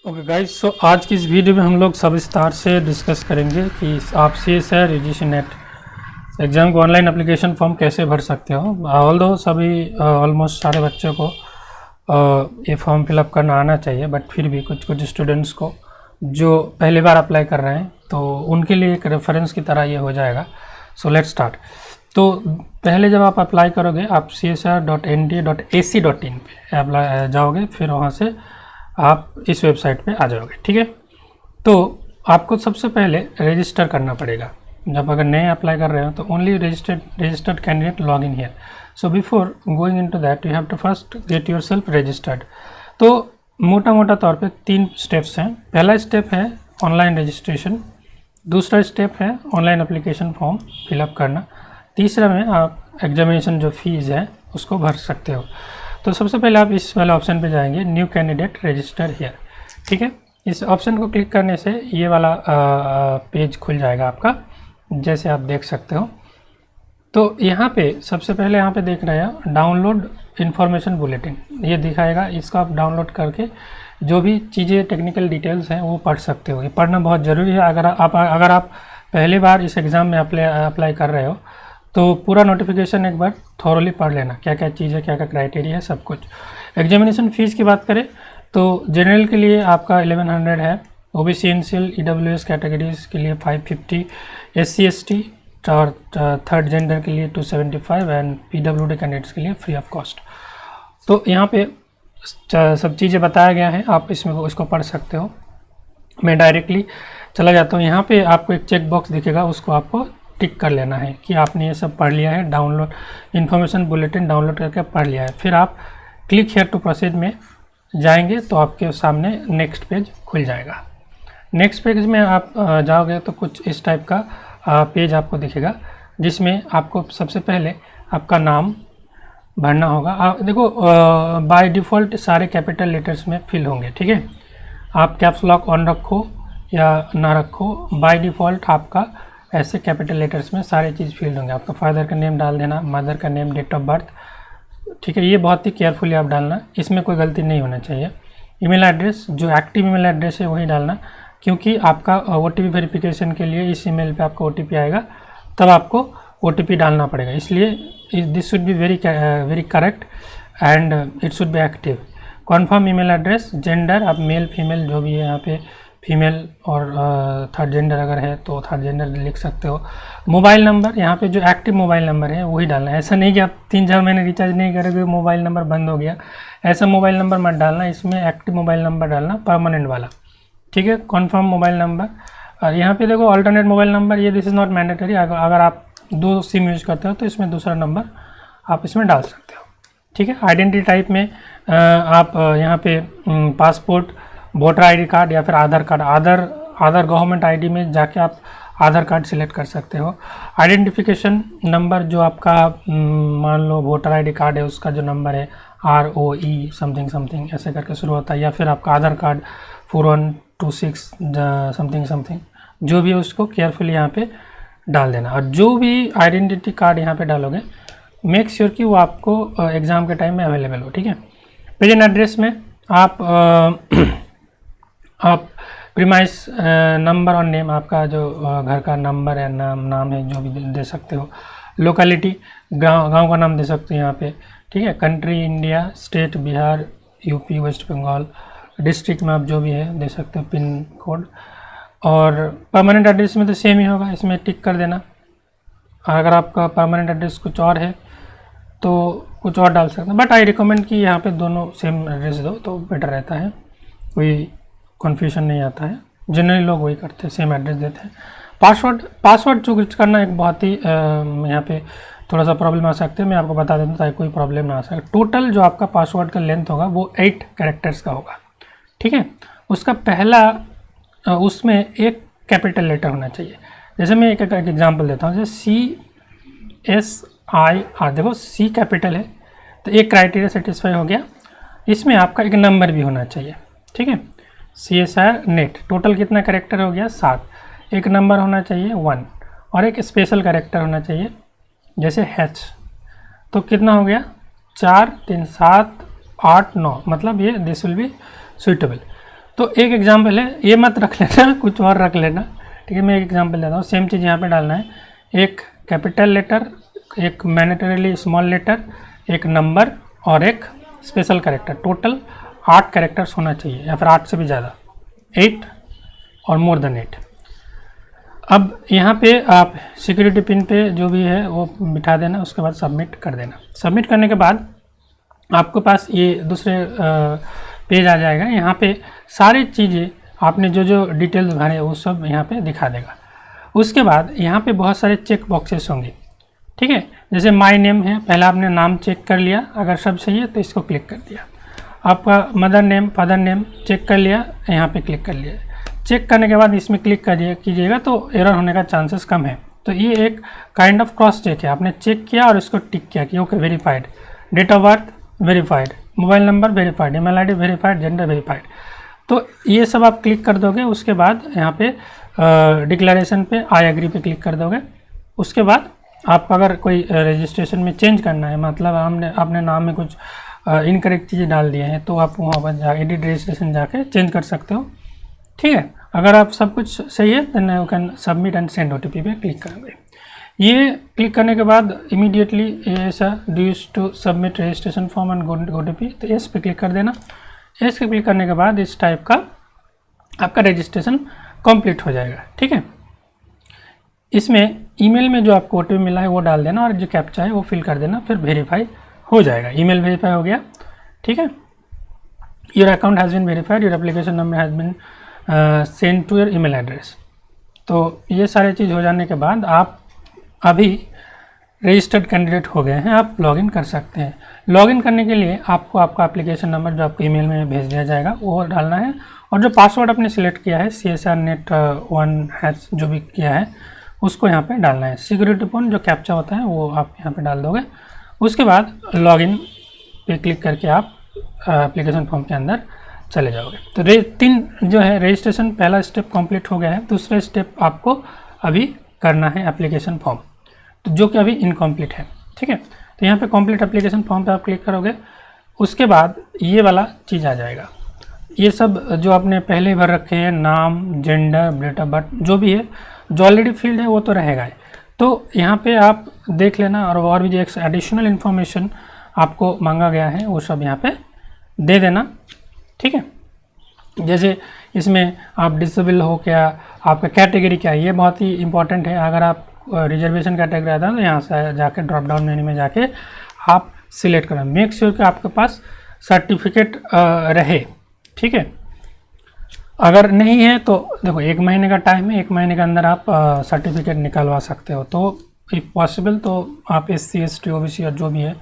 Okay guys, सो आज की इस वीडियो में हम लोग सविस्तार से डिस्कस करेंगे कि आप CSIR UGC नेट एग्ज़ाम को ऑनलाइन एप्लीकेशन फॉर्म कैसे भर सकते हो। ऑल्दो सभी ऑलमोस्ट सारे बच्चों को ये फॉर्म फिलअप करना आना चाहिए, बट फिर भी कुछ कुछ स्टूडेंट्स को जो पहली बार अप्लाई कर रहे हैं तो उनके लिए एक रेफरेंस की तरह ये हो जाएगा। So let's start. तो पहले जब आप अप्लाई करोगे आप csir.nta.ac.in पे अप्लाई जाओगे, फिर वहाँ से आप इस वेबसाइट पे आ जाओगे। ठीक है, तो आपको सबसे पहले रजिस्टर करना पड़ेगा। जब अगर नए अप्लाई कर रहे हो तो only registered candidate log in here. So before going into that you have to first get yourself registered. तो मोटा मोटा तौर पे 3 स्टेप्स हैं। पहला स्टेप है ऑनलाइन रजिस्ट्रेशन, दूसरा स्टेप है ऑनलाइन एप्लीकेशन फॉर्म फिलअप करना, तीसरा में आप एग्जामिनेशन जो फीस है उसको भर सकते हो। तो सबसे पहले आप इस वाले ऑप्शन पे जाएंगे, न्यू कैंडिडेट रजिस्टर हियर। ठीक है, इस ऑप्शन को क्लिक करने से ये वाला पेज खुल जाएगा आपका, जैसे आप देख सकते हो। तो यहाँ पे सबसे पहले यहाँ पे देख रहे हैं डाउनलोड इन्फॉर्मेशन बुलेटिन, ये दिखाएगा। इसको आप डाउनलोड करके जो भी चीज़ें टेक्निकल डिटेल्स हैं वो पढ़ सकते हो। ये पढ़ना बहुत ज़रूरी है। अगर आप पहली बार इस एग्ज़ाम में अप्लाई कर रहे हो तो पूरा नोटिफिकेशन एक बार थॉरली पढ़ लेना, क्या क्या चीज़ है, क्या क्या क्राइटेरिया है, सब कुछ। एग्जामिनेशन फ़ीस की बात करें तो जनरल के लिए आपका 1100 है, OBC NCL EWS कैटेगरीज के लिए 550, SC ST और थर्ड जेंडर के लिए 275 एंड PWD कैंडिडेट्स के लिए फ्री ऑफ कॉस्ट। तो यहाँ पे सब चीज़ें बताया गया है, आप इसको पढ़ सकते हो। मैं डायरेक्टली चला जाता हूँ। यहाँ पे आपको एक चेक बॉक्स दिखेगा, उसको आपको टिक कर लेना है कि आपने ये सब पढ़ लिया है, डाउनलोड इन्फॉर्मेशन बुलेटिन डाउनलोड करके पढ़ लिया है। फिर आप क्लिक हियर टू प्रोसीड में जाएंगे तो आपके सामने नेक्स्ट पेज खुल जाएगा। नेक्स्ट पेज में आप जाओगे तो कुछ इस टाइप का पेज आपको दिखेगा, जिसमें आपको सबसे पहले आपका नाम भरना होगा। देखो बाय डिफ़ॉल्ट सारे कैपिटल लेटर्स में फिल होंगे। ठीक है, आप कैप्स लॉक ऑन रखो या ना रखो, बाय डिफ़ॉल्ट आपका ऐसे कैपिटल लेटर्स में सारे चीज़ फील्ड होंगे। आपका फादर का नेम डाल देना, मदर का नेम, डेट ऑफ बर्थ। ठीक है, ये बहुत ही केयरफुली आप डालना, इसमें कोई गलती नहीं होना चाहिए। ईमेल एड्रेस, जो एक्टिव ईमेल एड्रेस है वही डालना, क्योंकि आपका OTP वेरिफिकेशन के लिए इस ईमेल पे आपको OTP आएगा, तब आपको OTP डालना पड़ेगा। इसलिए this should be very correct and it should be active. Confirm email address, gender आप मेल फीमेल जो भी है, यहाँ पे फीमेल और थर्ड जेंडर अगर है तो थर्ड जेंडर लिख सकते हो। मोबाइल नंबर, यहाँ पे जो एक्टिव मोबाइल नंबर है वही डालना है। ऐसा नहीं कि आप 3-4 महीने रिचार्ज नहीं करोगे मोबाइल नंबर बंद हो गया, ऐसा मोबाइल नंबर मत डालना। इसमें एक्टिव मोबाइल नंबर डालना, परमानेंट वाला। ठीक है, कन्फर्म मोबाइल नंबर। यहाँ पे देखो अल्टरनेट मोबाइल नंबर, ये दिस इज़ नॉट मैंडेटरी। अगर आप 2 सिम यूज करते हो तो इसमें दूसरा नंबर आप इसमें डाल सकते हो। ठीक है, आइडेंटिटी टाइप में आप यहाँ पे पासपोर्ट, वोटर ID कार्ड या फिर आधार कार्ड, आधार गवर्नमेंट ID में जाके आप आधार कार्ड सिलेक्ट कर सकते हो। आइडेंटिफिकेशन नंबर जो आपका मान लो वोटर ID कार्ड है उसका जो नंबर है ROE समथिंग समथिंग ऐसे करके शुरू होता है, या फिर आपका आधार कार्ड 4126 समथिंग समथिंग जो भी है उसको केयरफुली यहाँ पे डाल देना। और जो भी आइडेंटिटी कार्ड यहाँ पे डालोगे मेक श्योर कि वो आपको एग्ज़ाम के टाइम में अवेलेबल हो। ठीक है, प्रेजेंट एड्रेस में आप प्रीमाइस नंबर और नेम, आपका जो घर का नंबर है, नाम है, जो भी दे सकते हो। लोकेलिटी, गांव का नाम दे सकते हो यहाँ पे। ठीक है, country India, state Bihar, UP, West Bengal, district में आप जो भी है दे सकते हो, पिन कोड। और परमानेंट एड्रेस में तो सेम ही होगा, इसमें टिक कर देना। अगर आपका परमानेंट एड्रेस कुछ और है तो कुछ और डाल सकते हैं, बट आई रिकमेंड कि यहाँ पे दोनों सेम एड्रेस दो तो बेटर रहता है, कोई कन्फ्यूजन नहीं आता है। जनरली लोग वही करते हैं, सेम एड्रेस देते हैं। पासवर्ड चूज करना एक बहुत ही यहाँ पे थोड़ा सा प्रॉब्लम आ सकती है, मैं आपको बता देता हूँ ताकि कोई प्रॉब्लम ना आ सके। टोटल जो आपका पासवर्ड का लेंथ होगा वो 8 कैरेक्टर्स का होगा। ठीक है, उसका पहला उसमें एक कैपिटल लेटर होना चाहिए। जैसे मैं एक एग्जाम्पल देता हूँ, जैसे CSIR, देखो C कैपिटल है तो एक क्राइटेरिया सेटिस्फाई हो गया। इसमें आपका एक नंबर भी होना चाहिए। ठीक है, CSIR नेट टोटल कितना कैरेक्टर हो गया 7, एक नंबर होना चाहिए 1 और एक स्पेशल कैरेक्टर होना चाहिए जैसे H, तो कितना हो गया 4, 3, 7, 8, 9, मतलब ये दिस विल बी सुइटेबल। तो एक एग्जाम्पल है, ये मत रख लेना, कुछ और रख लेना, ठीक है। मैं एक एग्जाम्पल देता हूँ, सेम चीज़ यहाँ पे डालना है, एक कैपिटल लेटर, एक मैंडेटरीली स्मॉल लेटर, एक नंबर और एक स्पेशल कैरेक्टर। टोटल 8 कैरेक्टर्स होना चाहिए या फिर 8 से भी ज़्यादा, 8 और मोर देन 8। अब यहाँ पे आप सिक्योरिटी पिन पे जो भी है वो बिठा देना, उसके बाद सबमिट कर देना। सबमिट करने के बाद आपके पास ये दूसरे पेज आ जाएगा। यहाँ पे सारी चीज़ें आपने जो जो डिटेल्स भरे वो सब यहाँ पे दिखा देगा। उसके बाद यहाँ पे बहुत सारे चेक बॉक्सेस होंगे, ठीक है। जैसे माय नेम है, पहले आपने नाम चेक कर लिया, अगर सब सही है तो इसको क्लिक कर दिया। आपका mother name, father name check कर लिया, यहाँ पे क्लिक कर लिया। चेक करने के बाद इसमें क्लिक कीजिएगा तो एरर होने का चांसेस कम है। तो ये एक काइंड ऑफ क्रॉस चेक है, आपने चेक किया और इसको टिक किया कि okay verified, date of birth verified, mobile number verified, email ID verified, gender verified. तो ये सब आप क्लिक कर दोगे। उसके बाद यहाँ पे डिक्लेरेशन पे आई एग्री पे क्लिक कर दोगे। उसके बाद आपको अगर कोई रजिस्ट्रेशन में चेंज करना है, मतलब हमने अपने नाम में कुछ इनकरेक्ट चीज़ें डाल दिए हैं, तो आप वहाँ पर जा एडिट रजिस्ट्रेशन जाके चेंज कर सकते हो, ठीक है। अगर आप सब कुछ सही है then you can submit and send OTP पे क्लिक करोगे। ये क्लिक करने के बाद इमीडिएटली ऐसा do use to submit registration form and OTP, तो एस पे क्लिक कर देना। एस पे क्लिक करने के बाद इस टाइप का आपका रजिस्ट्रेशन कंप्लीट हो जाएगा, ठीक है। इसमें ईमेल में जो आपको OTP मिला है वो डाल देना और जो कैप्चा है वो फिल कर देना, फिर वेरीफाई हो जाएगा। ईमेल वेरीफाई हो गया, ठीक है। Your account has been verified, your application number has been send to your email address. तो ये सारी चीज़ हो जाने के बाद आप अभी रजिस्टर्ड कैंडिडेट हो गए हैं, आप लॉगिन कर सकते हैं। लॉगिन करने के लिए आपको आपका एप्लीकेशन नंबर जो आपको ईमेल में भेज दिया जाएगा वो डालना है, और जो पासवर्ड आपने सिलेक्ट किया है CSRnet1 जो भी किया है उसको यहाँ पे डालना है। सिक्योरिटी पिन जो कैप्चा होता है वो आप यहाँ पे डाल दोगे। उसके बाद लॉगिन पे क्लिक करके आप एप्लीकेशन फॉर्म के अंदर चले जाओगे। तो 3 जो है रजिस्ट्रेशन पहला स्टेप कंप्लीट हो गया है। दूसरा स्टेप आपको अभी करना है एप्लीकेशन फॉर्म, तो जो कि अभी इनकम्प्लीट है, ठीक है। तो यहाँ पे कंप्लीट एप्लीकेशन फॉर्म पे आप क्लिक करोगे। उसके बाद ये वाला चीज़ आ जाएगा। ये सब जो आपने पहले भर रखे हैं, नाम, जेंडर, डेट ऑफ बर्थ, जो भी है, जो ऑलरेडी फील्ड है वो तो रहेगा ही। तो यहाँ पे आप देख लेना, और भी जो एडिशनल इन्फॉर्मेशन आपको मांगा गया है वो सब यहाँ पे दे देना, ठीक है। जैसे इसमें आप डिसेबल हो क्या, आपका कैटेगरी क्या है, ये बहुत ही इंपॉर्टेंट है। अगर आप रिजर्वेशन कैटेगरी आता है तो यहाँ से जाके ड्रॉप डाउन मेन्यू में जाके आप सिलेक्ट करना। मेक श्योर कि आपके पास सर्टिफिकेट रहे, ठीक है। अगर नहीं है तो देखो 1 महीने का टाइम है, 1 महीने के अंदर आप सर्टिफिकेट निकलवा सकते हो। तो इफ पॉसिबल तो आप SC ST OBC और जो भी है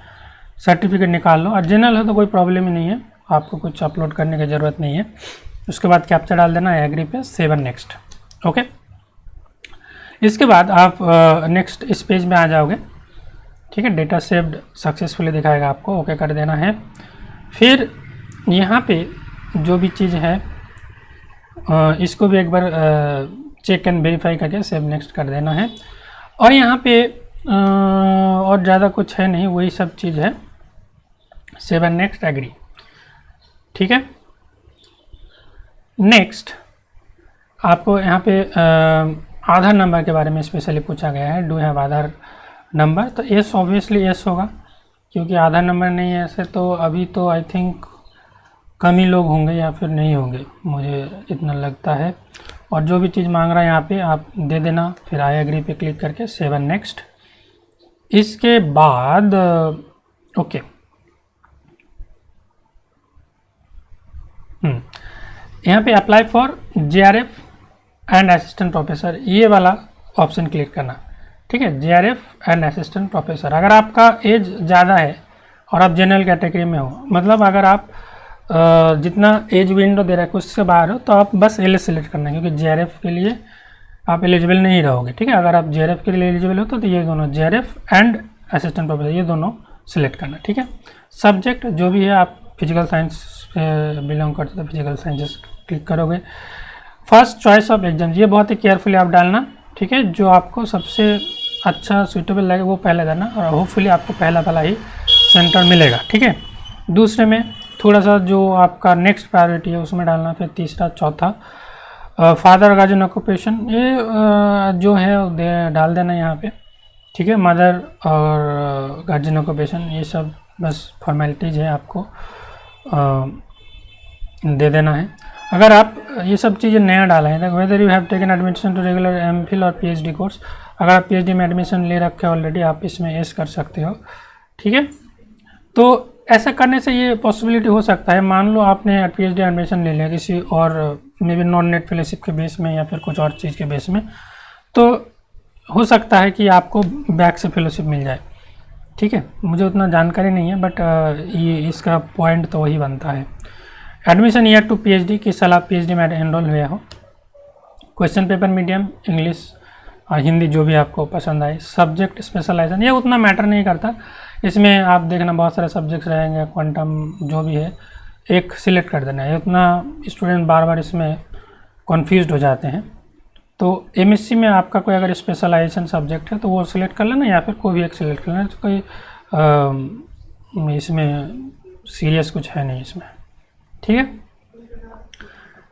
सर्टिफिकेट निकाल लो। और जनरल है तो कोई प्रॉब्लम ही नहीं है, आपको कुछ अपलोड करने की ज़रूरत नहीं है। उसके बाद कैप्चा डाल देना है एग्री पे, सेव एंड नेक्स्ट, ओके। इसके बाद आप नेक्स्ट इस पेज में आ जाओगे, ठीक है। डेटा सेव्ड सक्सेसफुली दिखाएगा आपको, ओके कर देना है। फिर यहाँ पे जो भी चीज़ है इसको भी एक बार चेक एंड वेरीफाई करके सेव नेक्स्ट कर देना है। और यहाँ पे और ज़्यादा कुछ है नहीं, वही सब चीज़ है, सेव एंड नेक्स्ट एग्री, ठीक है। नेक्स्ट आपको यहाँ पे आधार नंबर के बारे में स्पेशली पूछा गया है, डू हैव आधार नंबर, तो यस ऑब्वियसली यस होगा, क्योंकि आधार नंबर नहीं है ऐसे तो अभी तो आई थिंक कम ही लोग होंगे या फिर नहीं होंगे, मुझे इतना लगता है। और जो भी चीज़ मांग रहा है यहाँ पे आप दे देना, फिर आई एग्री पे क्लिक करके सेव एंड नेक्स्ट। इसके बाद ओके यहाँ पे apply for JRF and assistant professor, ये वाला ऑप्शन क्लिक करना, ठीक है। JRF एंड असिस्टेंट प्रोफेसर, अगर आपका एज ज़्यादा है और आप जनरल कैटेगरी में हो, मतलब अगर आप जितना एज विंडो दे रहा है उससे बाहर हो, तो आप बस LS सेलेक्ट करना है, क्योंकि JRF के लिए आप एलिजिबल नहीं रहोगे, ठीक है। अगर आप JRF के लिए एलिजिबल हो तो ये दोनों JRF एंड असिस्टेंट प्रोफेसर ये दोनों सिलेक्ट करना, ठीक है। सब्जेक्ट जो भी है, आप फिजिकल साइंस से बिलोंग करते तो फिजिकल साइंसेस क्लिक करोगे। फर्स्ट चॉइस ऑफ एग्जाम, ये बहुत ही केयरफुली आप डालना, ठीक है। जो आपको सबसे अच्छा सूटेबल लगे वो पहले देना, और होपफुली आपको पहला ही सेंटर मिलेगा, ठीक है। दूसरे में थोड़ा सा जो आपका नेक्स्ट प्रायोरिटी है उसमें डालना, फिर तीसरा, चौथा। फादर गार्जियन ऑक्यूपेशन ये जो है डाल देना यहाँ पे, ठीक है। मदर और गार्जियन ऑक्यूपेशन ये सब बस फॉर्मेलिटीज़ है, आपको दे देना है। अगर आप ये सब चीज़ें नया डाला है, whether you have taken admission to regular MPhil और पीएचडी कोर्स, अगर आप पीएचडी में एडमिशन ले रखे हो ऑलरेडी, आप इसमें एस कर सकते हो, ठीक है। तो ऐसा करने से ये पॉसिबिलिटी हो सकता है, मान लो आपने पीएचडी एडमिशन ले लिया किसी और may be non net fellowship के बेस में या फिर कुछ और चीज़ के बेस में, तो हो सकता है कि आपको बैक से फेलोशिप मिल जाए, ठीक है। मुझे उतना जानकारी नहीं है, बट ये इसका पॉइंट तो वही बनता है। एडमिशन ईयर टू पीएचडी, किस साल आप पीएचडी में एनरोल हुए हो। क्वेश्चन पेपर मीडियम, इंग्लिश और हिंदी जो भी आपको पसंद आए। सब्जेक्ट स्पेशलाइजेशन ये उतना मैटर नहीं करता, इसमें आप देखना बहुत सारे सब्जेक्ट्स रहेंगे, क्वांटम जो भी है एक सिलेक्ट कर देना है, उतना स्टूडेंट बार बार इसमें कन्फ्यूज्ड हो जाते हैं। तो एमएससी में आपका कोई अगर स्पेशलाइजेशन सब्जेक्ट है तो वो सिलेक्ट कर लेना, या फिर कोई भी एक सिलेक्ट कर लेना, तो कोई इसमें सीरियस कुछ है नहीं इसमें, ठीक है।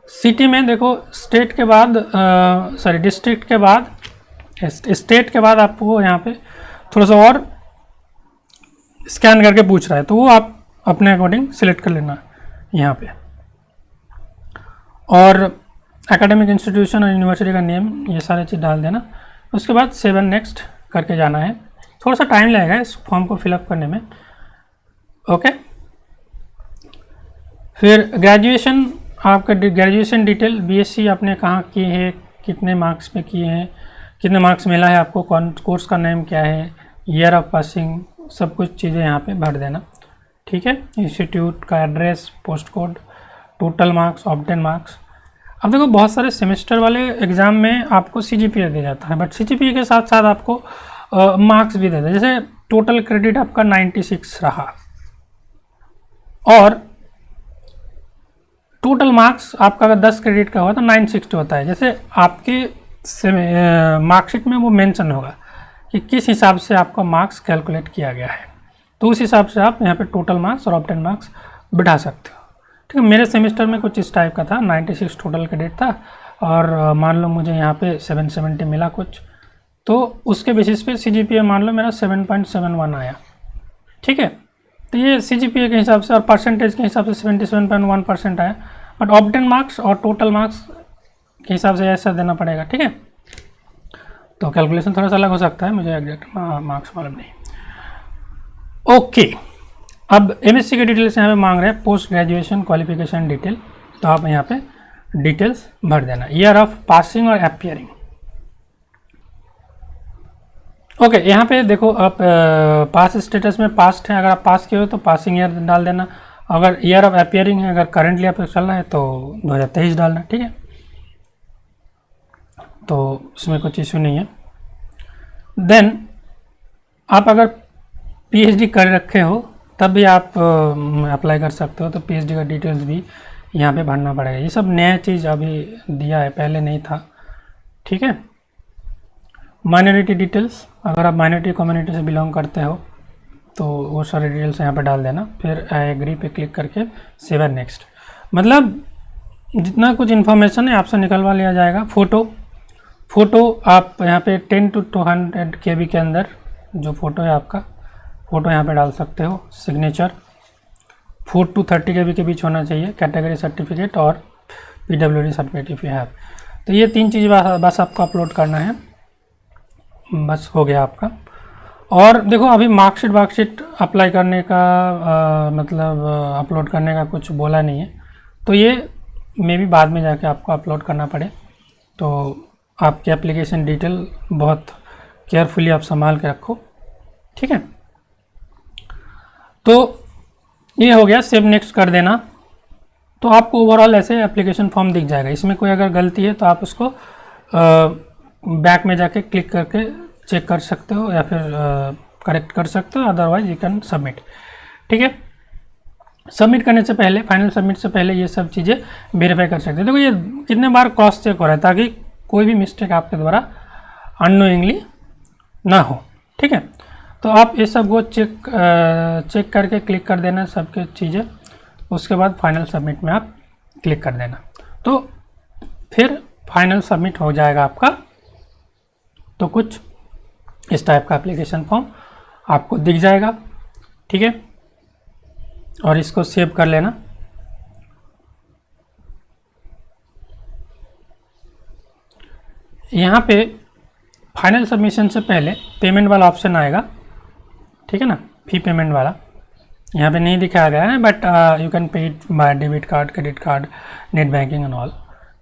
सिटी में देखो स्टेट के बाद डिस्ट्रिक्ट के बाद स्टेट के बाद आपको यहाँ पे थोड़ा सा और स्कैन करके पूछ रहा है, तो वो आप अपने अकॉर्डिंग सिलेक्ट कर लेना यहाँ पे। और एकेडमिक इंस्टीट्यूशन और यूनिवर्सिटी का नेम ये सारी चीज़ डाल देना। उसके बाद 7 नेक्स्ट करके जाना है, थोड़ा सा टाइम लगेगा इस फॉर्म को फिलअप करने में, ओके। फिर ग्रेजुएशन, आपका ग्रेजुएशन डिटेल, बीएससी आपने कहाँ की है, कितने मार्क्स पे किए हैं, कितने मार्क्स मिला है आपको, कौन कोर्स का नेम क्या है, ईयर ऑफ पासिंग, सब कुछ चीज़ें यहाँ पे भर देना, ठीक है। इंस्टीट्यूट का address, post code, total marks, obtain marks. अब देखो बहुत सारे सेमेस्टर वाले एग्ज़ाम में आपको सीजीपीए दिया जाता है, बट सीजीपीए के साथ साथ आपको मार्क्स भी देते हैं। जैसे टोटल क्रेडिट आपका 96 रहा और टोटल मार्क्स आपका अगर 10 क्रेडिट का हुआ तो 960 होता है। जैसे आपके मार्कशीट में वो मेंशन होगा कि किस हिसाब से आपका मार्क्स कैलकुलेट किया गया है, तो उस हिसाब से आप यहाँ पे टोटल मार्क्स और ऑब्टेन मार्क्स बिठा सकते हो, ठीक है। मेरे सेमेस्टर में कुछ इस टाइप का था, 96 टोटल क्रेडिट था और मान लो मुझे यहाँ पे 770 मिला कुछ, तो उसके बेसिस पे सीजीपीए मान लो मेरा 7.71 आया, ठीक है। तो ये सीजीपीए के हिसाब से और परसेंटेज के हिसाब से 77.1% आया, बट ऑब्टेन मार्क्स और टोटल मार्क्स के हिसाब से ऐसा देना पड़ेगा, ठीक है। तो कैलकुलेशन थोड़ा सा अलग हो सकता है, मुझे एग्जैक्ट मार्क्स मालूम नहीं, ओके। अब एमएससी के डिटेल्स यहाँ पे मांग रहे हैं, पोस्ट ग्रेजुएशन क्वालिफिकेशन डिटेल, तो आप यहाँ पे डिटेल्स भर देना, ईयर ऑफ पासिंग और अपीयरिंग, ओके। यहाँ पे देखो आप पास स्टेटस में पास्ट है, अगर आप पास किए हो तो पासिंग ईयर डाल देना, अगर ईयर ऑफ अपीयरिंग है, अगर करेंटली आप चल रहा है तो 2023 डालना, ठीक है। तो इसमें कुछ इशू नहीं है। देन आप अगर पीएचडी कर रखे हो तब भी आप अप्लाई कर सकते हो, तो पीएचडी का डिटेल्स भी यहाँ पे भरना पड़ेगा। ये सब नया चीज़ अभी दिया है, पहले नहीं था, ठीक है। माइनॉरिटी डिटेल्स, अगर आप माइनॉरिटी कम्युनिटी से बिलोंग करते हो तो वो सारे डिटेल्स यहाँ पे डाल देना, फिर आई एग्री पे क्लिक करके सेव एंड नेक्स्ट। मतलब जितना कुछ इन्फॉर्मेशन है आपसे निकलवा लिया जाएगा। फ़ोटो आप यहाँ पे 10 to 200 KB के अंदर जो फ़ोटो है आपका, फ़ोटो यहाँ पे डाल सकते हो। सिग्नेचर 4 to 30 KB के बीच होना चाहिए। कैटेगरी सर्टिफिकेट और PWD certificate if you have. तो ये 3 चीज़ बस आपको अपलोड करना है, बस हो गया आपका। और देखो अभी मार्कशीट अप्लाई करने का मतलब अपलोड करने का कुछ बोला नहीं है, तो ये मे भी बाद में जाके आपको अपलोड करना पड़े, तो आपकी एप्लीकेशन डिटेल बहुत केयरफुली आप संभाल के रखो, ठीक है। तो ये हो गया, सेव नेक्स्ट कर देना, तो आपको ओवरऑल ऐसे एप्लीकेशन फॉर्म दिख जाएगा। इसमें कोई अगर गलती है तो आप उसको बैक में जाके क्लिक करके चेक कर सकते हो या फिर करेक्ट कर सकते हो, अदरवाइज यू कैन सबमिट, ठीक है। सबमिट करने से पहले, फाइनल सबमिट से पहले ये सब चीज़ें वेरीफाई कर सकते हैं। देखो ये कितने बार क्रॉस चेक हो रहा है ताकि कोई भी मिस्टेक आपके द्वारा अननोइंगली ना हो, ठीक है। तो आप ये सब को चेक करके क्लिक कर देना सबके चीज़ें, उसके बाद फाइनल सबमिट में आप क्लिक कर देना, तो फिर फाइनल सबमिट हो जाएगा आपका। तो कुछ इस टाइप का एप्लीकेशन फॉर्म आपको दिख जाएगा, ठीक है। और इसको सेव कर लेना। यहाँ पे फाइनल सबमिशन से पहले पेमेंट वाला ऑप्शन आएगा, ठीक है ना, फी पेमेंट वाला। यहाँ पे नहीं दिखाया गया है, but you can pay it by debit card, credit card, net banking and all.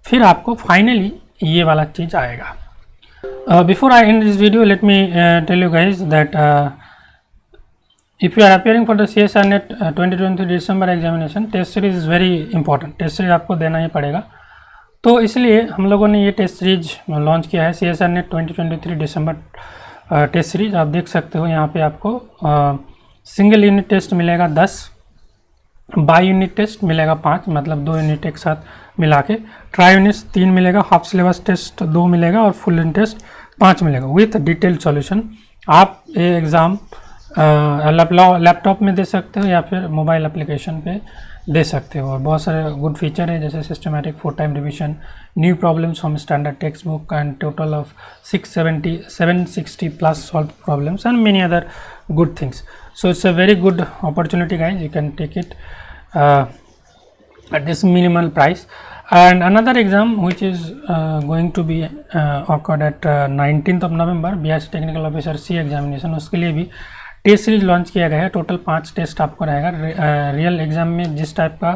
फिर आपको फाइनली ये वाला चीज़ आएगा। Before I end this video, let me tell you guys that if you are appearing for the CSR Net 2023 December examination, test series is very important. Test series आपको देना ही पड़ेगा, तो इसलिए हम लोगों ने ये टेस्ट सीरीज लॉन्च किया है, CSR Net 2023 दिसंबर टेस्ट सीरीज। आप देख सकते हो यहाँ पे आपको सिंगल यूनिट टेस्ट मिलेगा 10, बाई यूनिट टेस्ट मिलेगा 5, मतलब 2 यूनिट एक साथ मिला के, ट्राई यूनिट्स 3 मिलेगा, हाफ सिलेबस टेस्ट 2 मिलेगा और फुल यूनिट टेस्ट 5 मिलेगा विथ डिटेल्ड सॉल्यूशन। आप ये एग्ज़ाम लैपटॉप में दे सकते हो या फिर मोबाइल एप्लीकेशन पे दे सकते हो। और बहुत सारे गुड फीचर है, जैसे systematic 4 time revision, new problems from standard text book and total of 760 plus solve problems and many other good things. So it's a very good opportunity guys, you can take it at this minimal price. And another exam which is going to be occurred at 19th of November, BIC technical officer C examination, उसके लिए भी test series launch किया गया है। Total 5 test आपको रहेगा। Real exam में जिस टाइप का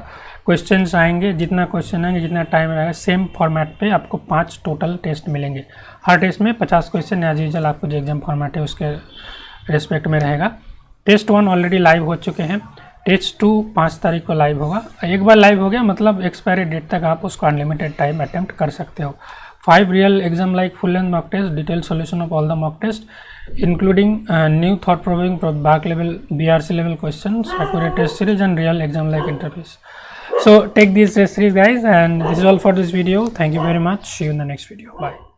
क्वेश्चंस आएंगे, जितना क्वेश्चन आएंगे, जितना टाइम रहेगा, सेम फॉर्मेट पे आपको 5 टोटल टेस्ट मिलेंगे। हर टेस्ट में 50 क्वेश्चन एज यूजुअल आपको जो एग्जाम फॉर्मेट है उसके रेस्पेक्ट में रहेगा। टेस्ट 1 ऑलरेडी लाइव हो चुके हैं, टेस्ट 2 5 तारीख को लाइव होगा। एक बार लाइव हो गया मतलब एक्सपायरी डेट तक आप उसको अनलिमिटेड टाइम अटेम्प्ट कर सकते हो। 5 real exam like full length mock test, detail solution of all the mock test including new thought proving back level BRC level questions, accurate test series and real exam like interviews. So take these test series guys, and this is all for this video. Thank you very much. See you in the next video. Bye.